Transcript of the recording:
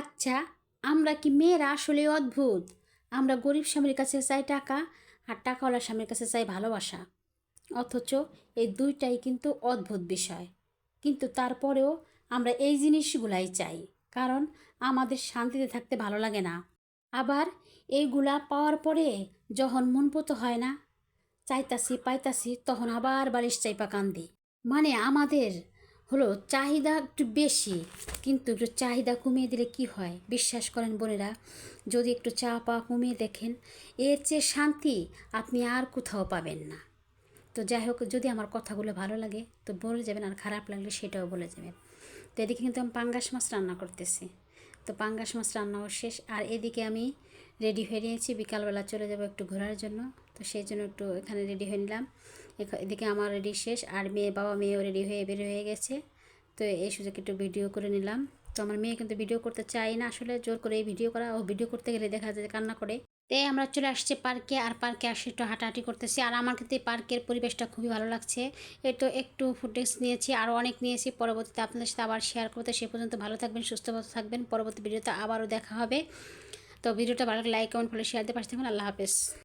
আচ্ছা, আমরা কি মেয়েরা আসলেই অদ্ভুত? আমরা গরিব স্বামীর কাছে চাই টাকা, আর টাকাওয়ালা স্বামীর কাছে চাই ভালোবাসা। অথচ এই দুইটাই কিন্তু অদ্ভুত বিষয়। কিন্তু তারপরেও আমরা এই জিনিসগুলাই চাই, কারণ আমাদের শান্তিতে থাকতে ভালো লাগে না। আবার এইগুলা পাওয়ার পরে যখন মন মতো হয় না, চাইতাছি পাইতাছি, তখন আবার বালিশ চাইপা কান্দি। মানে আমাদের হলো চাহিদা একটু বেশি, কিন্তু একটু চাহিদা কমিয়ে দিলে কি হয় বিশ্বাস করেন বোনেরা, যদি একটু চা পাওয়া কমিয়ে দেখেন, এর চেয়ে শান্তি আপনি আর কোথাও পাবেন না। তো যাই হোক, যদি আমার কথাগুলো ভালো লাগে তো বলে যাবেন, আর খারাপ লাগলে সেটাও বলে যাবেন। তো এদিকে কিন্তু আমি পাঙ্গাস মাছ রান্না করতেছি। তো পাঙ্গাস মাছ রান্নাও শেষ, আর এদিকে আমি রেডি হয়ে নিয়েছি, বিকালবেলা চলে যাব একটু ঘোরার জন্য। তো সেই জন্য একটু এখানে রেডি হয়ে নিলাম। এদিকে আমার রেডি শেষ, আর বাবা মেয়েও রেডি হয়ে বের হয়ে গেছে। তো এই সুযোগ একটু ভিডিও করে নিলাম। তো আমার মেয়ে কিন্তু ভিডিও করতে চাই না, আসলে জোর করে এই ভিডিও করা, ও ভিডিও করতে গেলে দেখা যায় কান্না করে। তাই আমরা চলে আসছি পার্কে, আর পার্কে আসে একটু হাঁটাহাঁটি করতেছি। আর আমার কিন্তু এই পার্কের পরিবেশটা খুবই ভালো লাগছে। এই তো একটু ফুটেজ নিয়েছি, আরও অনেক নিয়েছি, পরবর্তীতে আপনাদের সাথে আবার শেয়ার করতে। সে পর্যন্ত ভালো থাকবেন, সুস্থ থাকবেন। পরবর্তী ভিডিওতে আবারও দেখা হবে। তো ভিডিওটা ভালো লাগলে লাইক কমেন্ট ফলো শেয়ার দিয়ে পাশে থাকবেন। আল্লাহ হাফেজ।